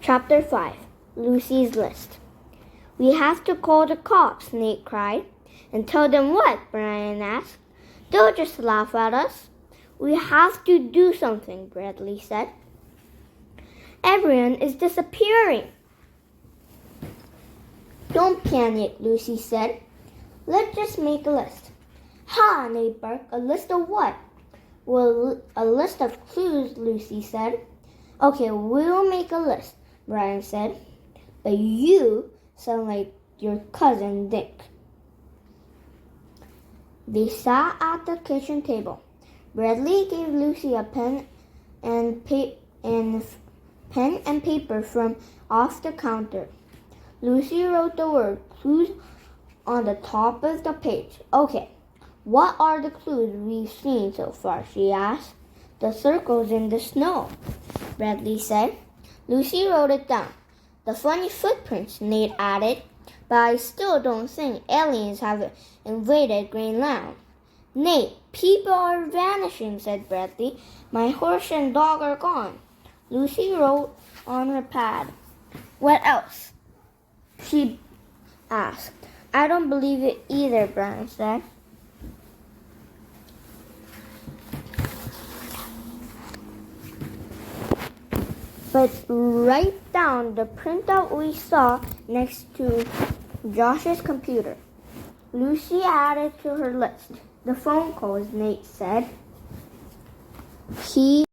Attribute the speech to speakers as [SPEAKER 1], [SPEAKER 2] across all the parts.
[SPEAKER 1] Chapter 5. Lucy's List. "We have to call the cops," Nate cried. "And tell them what?" Brian asked. "They'll just laugh at us." "We have to do something," Bradley said. "Everyone is disappearing." "Don't panic," Lucy said. "Let's just make a list." "Ha!" Nate barked. "A list of what?" "Well, a list of clues," Lucy said. "Okay, we'll make a list," Brian said. "But you sound like your cousin Dick." They sat at the kitchen table. Bradley gave Lucy a pen and paper from off the counter. Lucy wrote the word clues on the top of the page. "Okay, what are the clues we've seen so far?" she asked. "The circles in the snow," Bradley said. Lucy wrote it down. "The funny footprints," Nate added. "But I still don't think aliens have invaded Greenland." "Nate, people are vanishing," said Bradley. "My horse and dog are gone." Lucy wrote on her pad. "What else?" she asked. "I don't believe it either," Brian said. "But write down the printout we saw next to Josh's computer." Lucy added to her list the phone calls, Nate said. He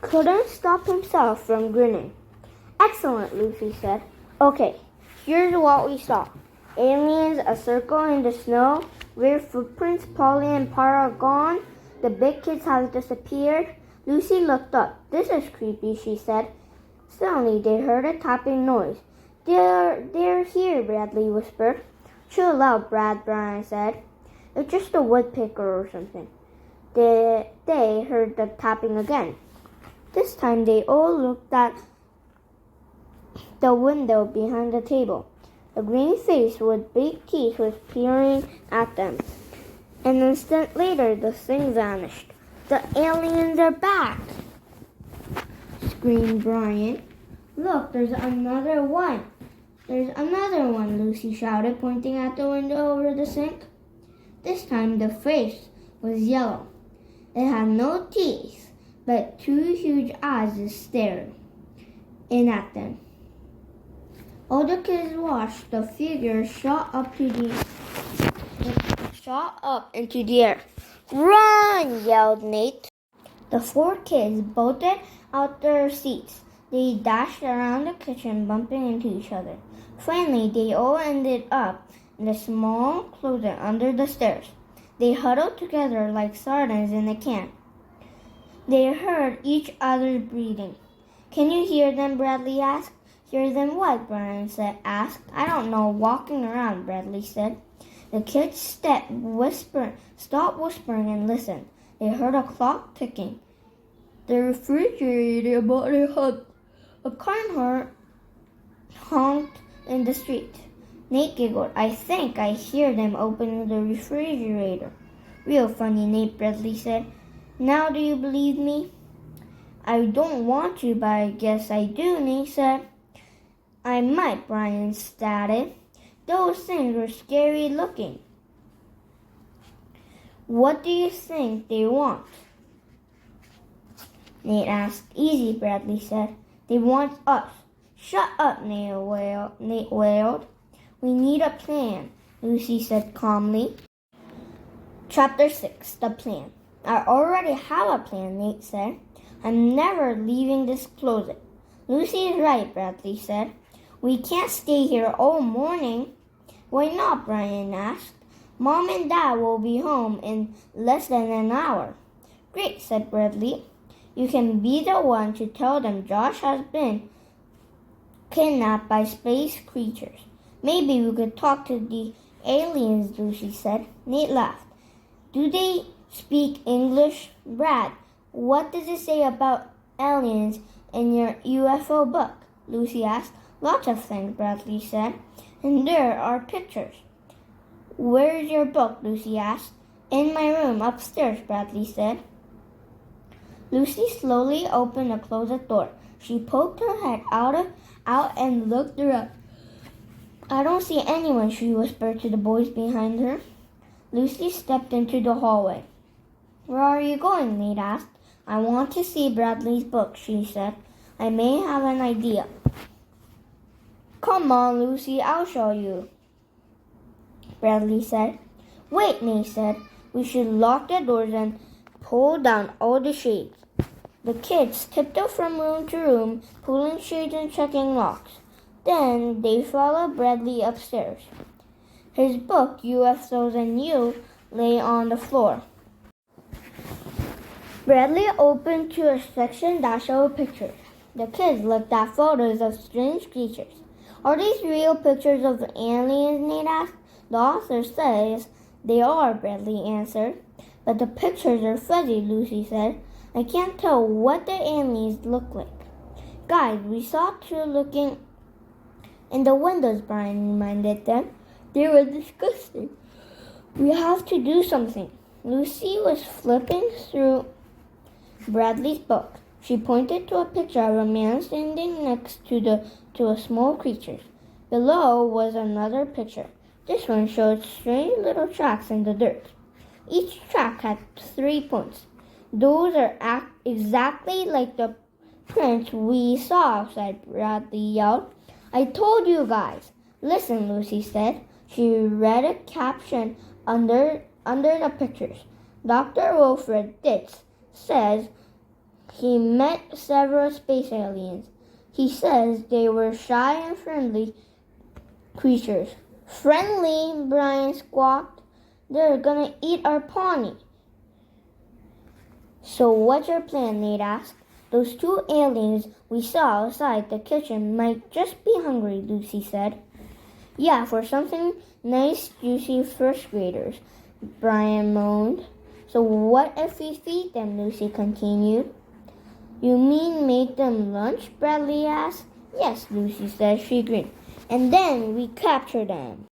[SPEAKER 1] couldn't stop himself from grinning. "Excellent," Lucy said. "Okay, here's what we saw. Aliens, a circle in the snow, weird footprints, Polly and Para gone, the big kids have disappeared." Lucy looked up. "This is creepy," she said. Suddenly they heard a tapping noise. They're here," Bradley whispered. "Chill out, Brad," Brian said. "It's just a woodpecker or something." They heard the tapping again. This time they all looked at the window behind the table. A green face with big teeth was peering at them. An instant later, the thing vanished. "The aliens are back!" screamed Brian. "Look, there's another one!" "There's another one," Lucy shouted, pointing at the window over the sink. This time the face was yellow. It had no teeth, but two huge eyes stared in at them. All the kids watched. The figure shot up into the air. "Run!" yelled Nate. The four kids bolted out their seats. They dashed around the kitchen, bumping into each other. Finally, they all ended up in the small closet under the stairs. They huddled together like sardines in a can. They heard each other's breathing. "Can you hear them?" Bradley asked. "Hear them what?" Brian asked. "I don't know. Walking around," Bradley said. The kids stopped whispering and listened. They heard a clock ticking. The refrigerator bought a car honked in the street. Nate giggled. "I think I hear them opening the refrigerator." "Real funny, Nate," Bradley said. "Now do you believe me?" "I don't want to, but I guess I do," Nate said. "I might," Brian stated. "Those things were scary looking." "What do you think they want?" Nate asked. "Easy," Bradley said. "They want us." "Shut up," Nate wailed. "We need a plan," Lucy said calmly. Chapter 6. The Plan. "I already have a plan," Nate said. "I'm never leaving this closet." "Lucy is right," Bradley said. "We can't stay here all morning." "Why not?" Brian asked. "Mom and Dad will be home in less than an hour." "Great," said Bradley. "You can be the one to tell them Josh has been kidnapped by space creatures. Maybe we could talk to the aliens," Lucy said. Nate laughed. "Do they speak English?" "Brad, what does it say about aliens in your UFO book?" Lucy asked. "Lots of things," Bradley said. "And there are pictures." "Where's your book?" Lucy asked. "In my room upstairs," Bradley said. Lucy slowly opened the closet door. She poked her head out and looked around. I don't see anyone, she whispered to the boys behind her. Lucy stepped into the hallway. Where are you going? Nate asked. I want to see Bradley's book, she said. I may have an idea. Come on, Lucy, I'll show you, Bradley said. Wait, Nate said. We should lock the doors and pull down all the shades. The kids tiptoed from room to room, pulling shades and checking locks. Then they followed Bradley upstairs. His book, UFOs and You, lay on the floor. Bradley opened to a section that showed pictures. The kids looked at photos of strange creatures. Are these real pictures of aliens? Nate asked. The author says they are, Bradley answered. But the pictures are fuzzy, Lucy said. I can't tell what the aliens look like. Guys, we saw two looking in the windows, Brian reminded them. They were disgusting. We have to do something. Lucy was flipping through Bradley's book. She pointed to a picture of a man standing next to a small creature. Below was another picture. This one showed strange little tracks in the dirt. Each track had 3 points. Those are exactly like the prints we saw outside, Bradley yelled. I told you guys. Listen, Lucy said. She read a caption under the pictures. Dr. Wilfred Ditz says he met several space aliens. He says they were shy and friendly creatures. Friendly, Brian squawked. They're gonna eat our pony. So what's your plan? Nate asked. Those 2 aliens we saw outside the kitchen might just be hungry, Lucy said. Yeah, for something nice, juicy first graders, Brian moaned. So what if we feed them? Lucy continued. You mean make them lunch? Bradley asked. Yes, Lucy said. She grinned. And then we capture them.